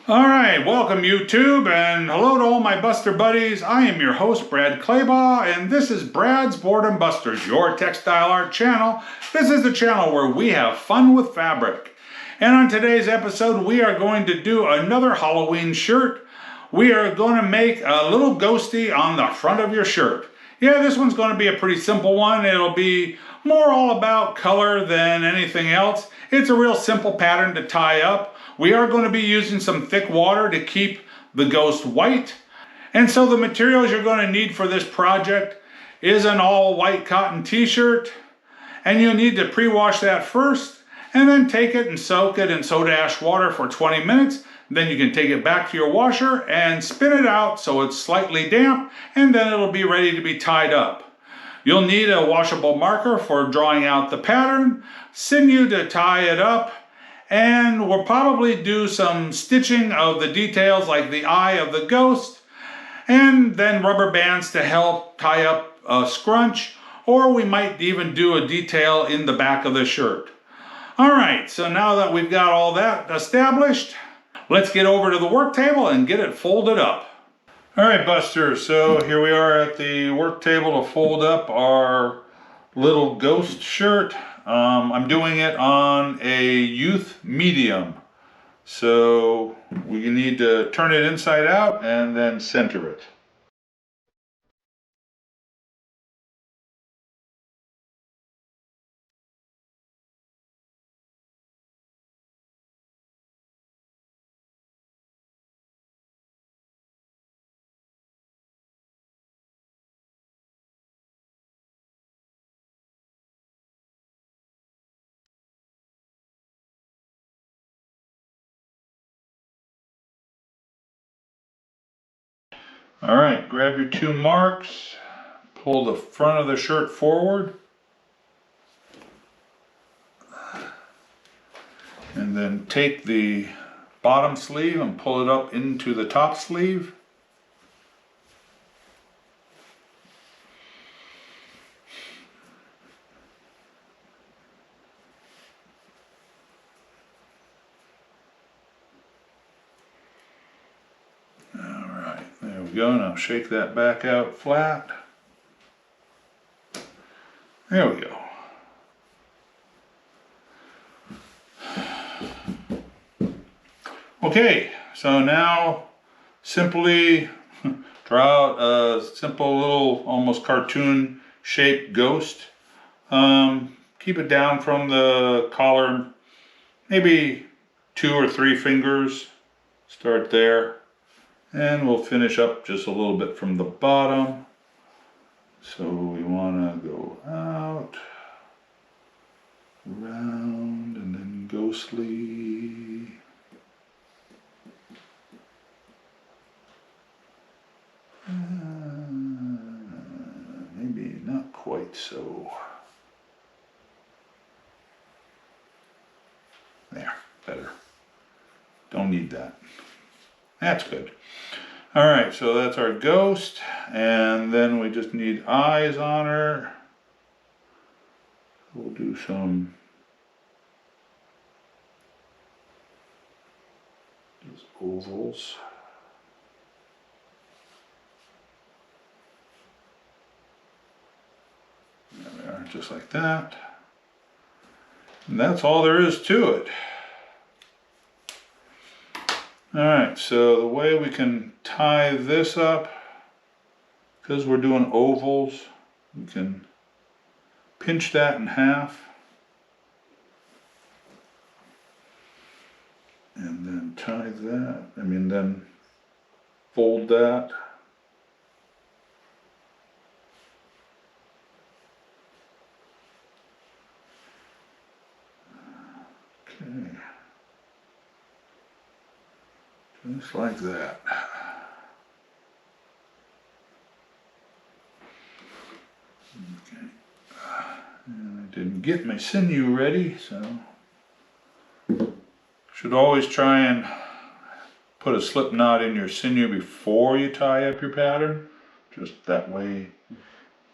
Alright, welcome YouTube, and hello to all my Buster buddies. I am your host, Brad Claybaugh, and this is Brad's Boredom Busters, your textile art channel. This is the channel where we have fun with fabric. And on today's episode, we are going to do another Halloween shirt. We are going to make a little ghosty on the front of your shirt. Yeah, this one's going to be a pretty simple one. It'll be more all about color than anything else. It's a real simple pattern to tie up. We are going to be using some thick water to keep the ghost white. And so the materials you're going to need for this project is an all white cotton t-shirt. And you'll need to pre-wash that first and then take it and soak it in soda ash water for 20 minutes. Then you can take it back to your washer and spin it out so it's slightly damp, and then it'll be ready to be tied up. You'll need a washable marker for drawing out the pattern, sinew to tie it up, and we'll probably do some stitching of the details like the eye of the ghost, and then rubber bands to help tie up a scrunch, or we might even do a detail in the back of the shirt. Alright, so now that we've got all that established, let's get over to the work table and get it folded up. Alright Busters, so here we are at the work table to fold up our little ghost shirt. I'm doing it on a youth medium. So we need to turn it inside out and then center it. All right, grab your two marks, pull the front of the shirt forward, and then take the bottom sleeve and pull it up into the top sleeve. There we go. Now shake that back out flat. There we go. Okay, so now simply draw out a simple little almost cartoon shaped ghost. Keep it down from the collar, maybe 2 or 3 fingers. Start there. And we'll finish up just a little bit from the bottom. So we want to go out, round, and then ghostly. Maybe not quite so. There, better. Don't need that. That's good. All right, so that's our ghost, and then we just need eyes on her. We'll do some just ovals. There we are, just like that. And that's all there is to it. Alright, so the way we can tie this up, because we're doing ovals, we can pinch that in half and then tie that, then fold that. Okay. Just like that. Okay. And I didn't get my sinew ready, so should always try and put a slip knot in your sinew before you tie up your pattern. Just that way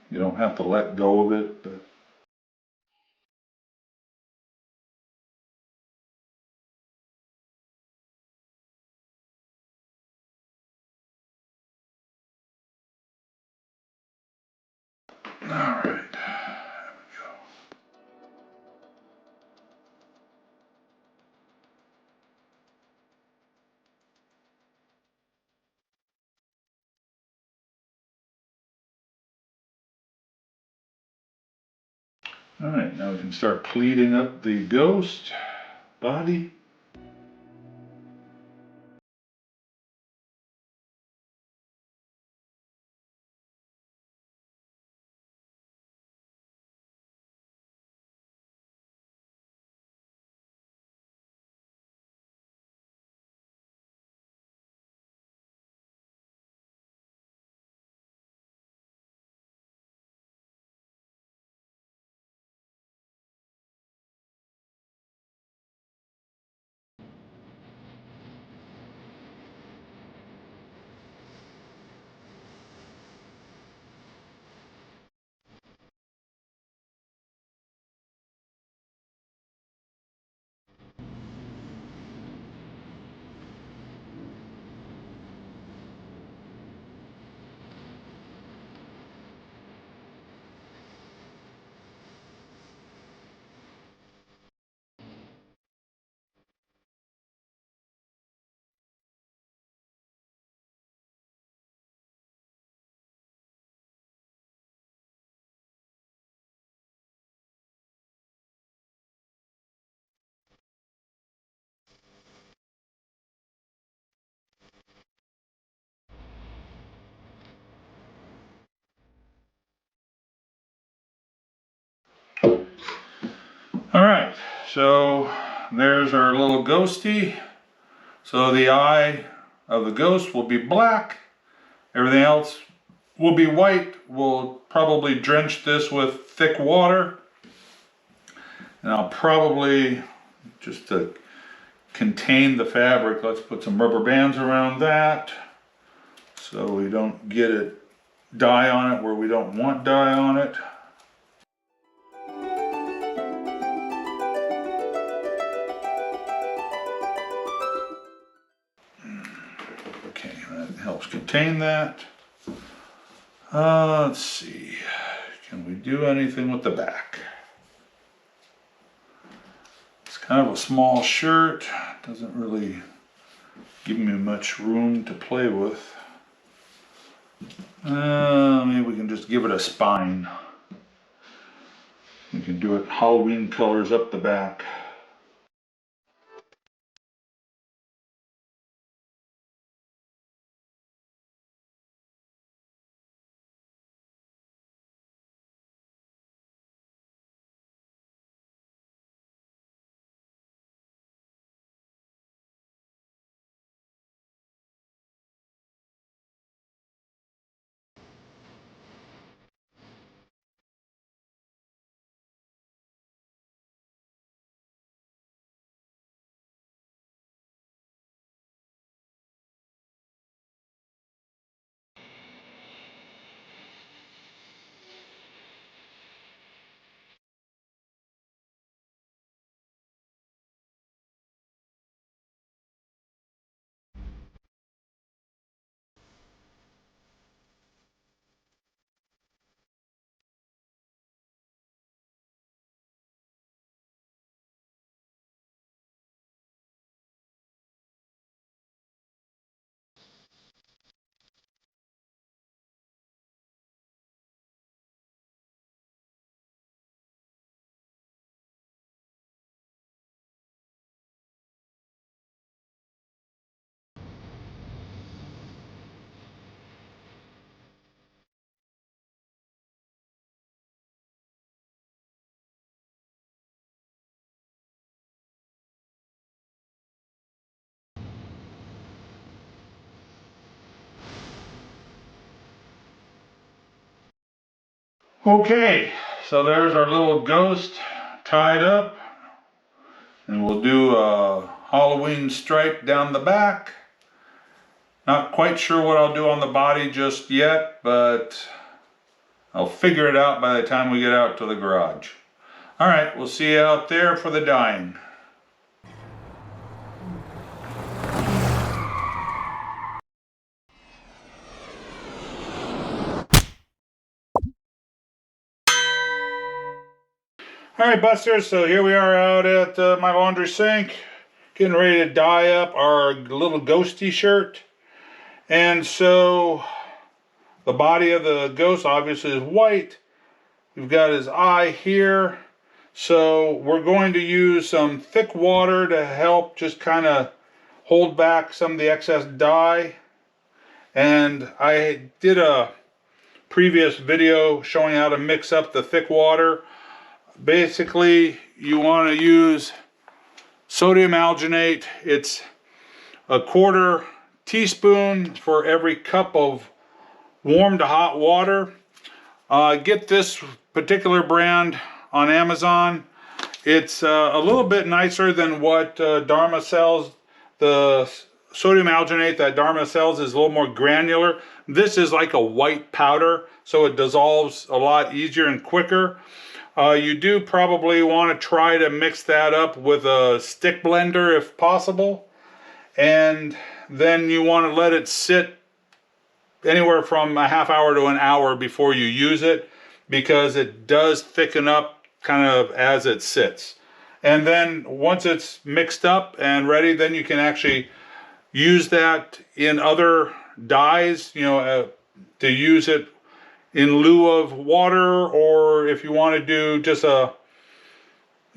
you don't have to let go of it. But All right. All right, now we can start pleating up the ghost body. All right, so there's our little ghosty. So the eye of the ghost will be black. Everything else will be white. We'll probably drench this with thick water. And I'll probably, just to contain the fabric, let's put some rubber bands around that so we don't get it dye on it where we don't want dye on it. Okay, that helps contain that. Let's see, can we do anything with the back? It's kind of a small shirt, doesn't really give me much room to play with. Maybe we can just give it a spine. We can do it Halloween colors up the back. Okay, so there's our little ghost tied up, and we'll do a Halloween stripe down the back. Not quite sure what I'll do on the body just yet, but I'll figure it out by the time we get out to the garage. All right, we'll see you out there for the dyeing. Alright Busters, so here we are out at my laundry sink, getting ready to dye up our little ghost t-shirt. And so the body of the ghost obviously is white. We've got his eye here. So we're going to use some thick water to help just kind of hold back some of the excess dye. And I did a previous video showing how to mix up the thick water. Basically, you want to use sodium alginate. It's a 1/4 teaspoon for every cup of warm to hot water. Get this particular brand on Amazon. It's a little bit nicer than what Dharma sells. The sodium alginate that Dharma sells is a little more granular. This is like a white powder, so it dissolves a lot easier and quicker. You do probably want to try to mix that up with a stick blender if possible. And then you want to let it sit anywhere from a half hour to an hour before you use it, because it does thicken up kind of as it sits. And then once it's mixed up and ready, then you can actually use that in other dyes, you know, to use it in lieu of water, or if you want to do just a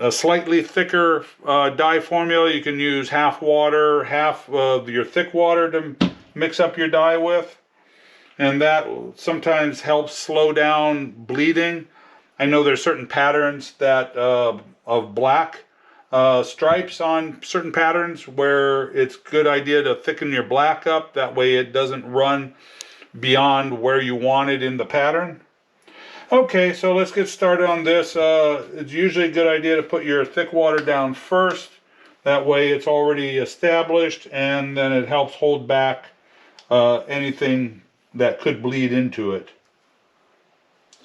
slightly thicker dye formula, you can use half water, half of your thick water to mix up your dye with. And that sometimes helps slow down bleeding. I know there's certain patterns that of black stripes on certain patterns where it's a good idea to thicken your black up. That way it doesn't run beyond where you want it in the pattern. Okay, so let's get started on this. It's usually a good idea to put your thick water down first. That way it's already established, and then it helps hold back anything that could bleed into it.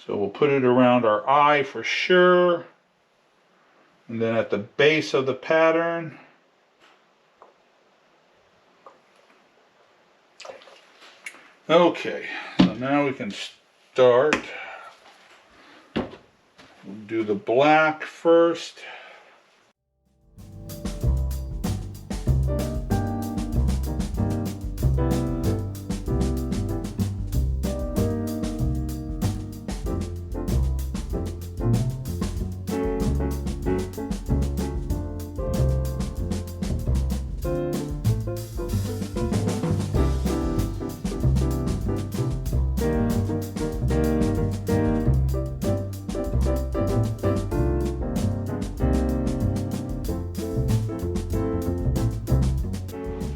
So we'll put it around our eye for sure, and then at the base of the pattern. Okay, so now we can start. We'll do the black first.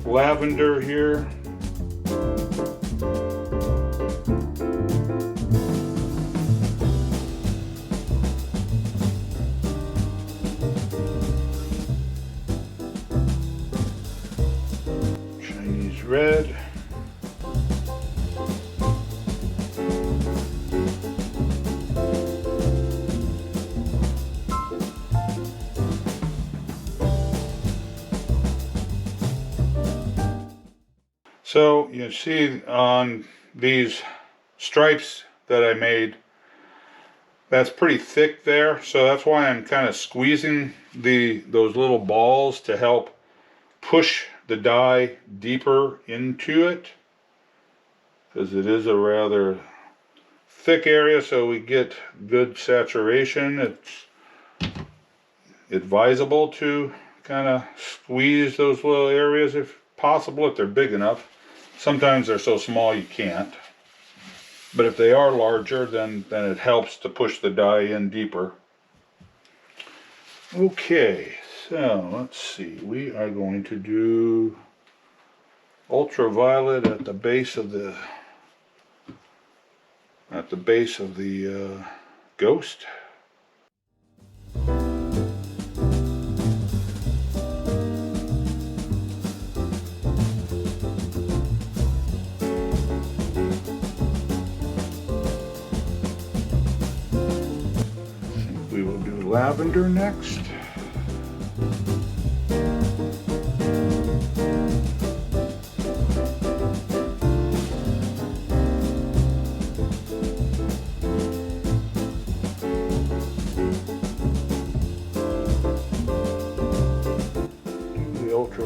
Lavender here. Chinese red. So you see on these stripes that I made, that's pretty thick there. So that's why I'm kind of squeezing those little balls to help push the dye deeper into it, because it is a rather thick area, so we get good saturation. It's advisable to kind of squeeze those little areas if possible, if they're big enough. Sometimes they're so small you can't, but if they are larger, then it helps to push the dye in deeper. Okay, so let's see, we are going to do ultraviolet at the base of the ghost. We will do lavender next.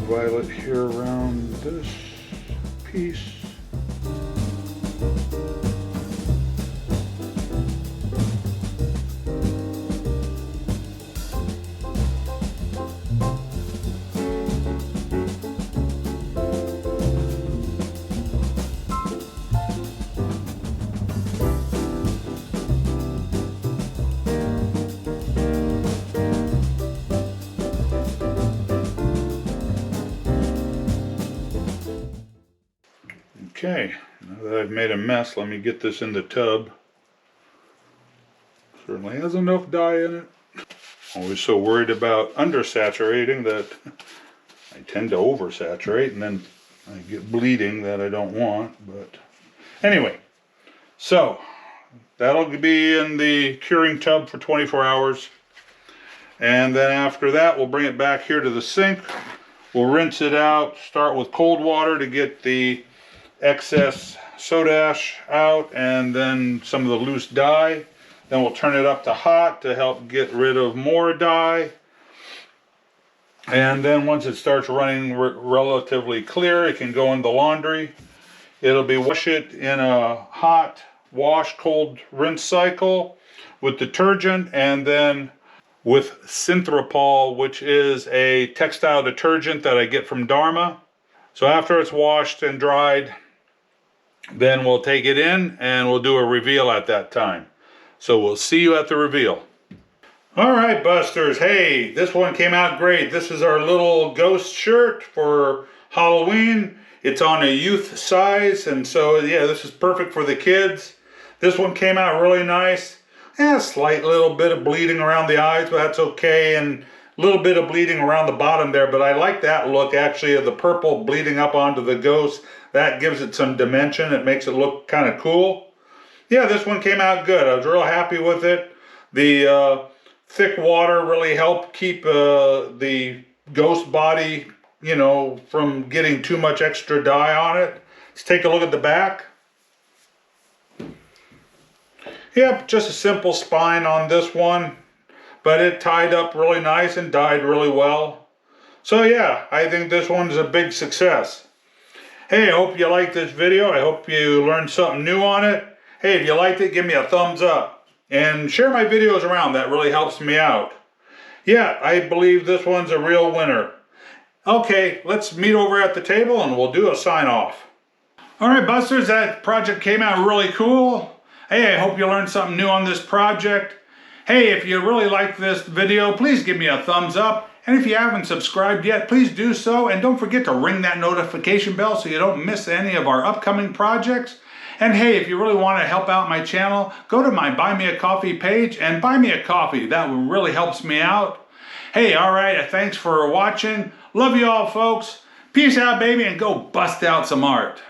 violet here around this piece. Okay, now that I've made a mess, let me get this in the tub. Certainly has enough dye in it. Always so worried about undersaturating that I tend to oversaturate and then I get bleeding that I don't want. But anyway, so that'll be in the curing tub for 24 hours. And then after that, we'll bring it back here to the sink. We'll rinse it out, start with cold water to get the excess soda ash out and then some of the loose dye. Then we'll turn it up to hot to help get rid of more dye. And then once it starts running relatively clear, it can go in the laundry. It'll be wash it in a hot wash cold rinse cycle with detergent and then with Synthropol, which is a textile detergent that I get from Dharma. So after it's washed and dried, then we'll take it in and we'll do a reveal at that time. So we'll see you at the reveal. All right, Busters. Hey, this one came out great. This is our little ghost shirt for Halloween. It's on a youth size, and so yeah, this is perfect for the kids. This one came out really nice. A slight little bit of bleeding around the eyes, but that's okay, and a little bit of bleeding around the bottom there, but I like that look actually of the purple bleeding up onto the ghost. That gives it some dimension. It makes it look kind of cool. Yeah, this one came out good. I was real happy with it. The thick water really helped keep the ghost body, you know, from getting too much extra dye on it. Let's take a look at the back. Yep, just a simple spine on this one, but it tied up really nice and dyed really well. So yeah, I think this one's a big success. Hey, I hope you liked this video. I hope you learned something new on it. Hey, if you liked it, give me a thumbs up and share my videos around. That really helps me out. Yeah, I believe this one's a real winner. Okay, let's meet over at the table and we'll do a sign off. All right, Busters, that project came out really cool. Hey, I hope you learned something new on this project. Hey, if you really liked this video, please give me a thumbs up. And if you haven't subscribed yet, please do so. And don't forget to ring that notification bell so you don't miss any of our upcoming projects. And hey, if you really want to help out my channel, go to my Buy Me a Coffee page and buy me a coffee. That really helps me out. Hey, all right, thanks for watching. Love you all, folks. Peace out, baby, and go bust out some art.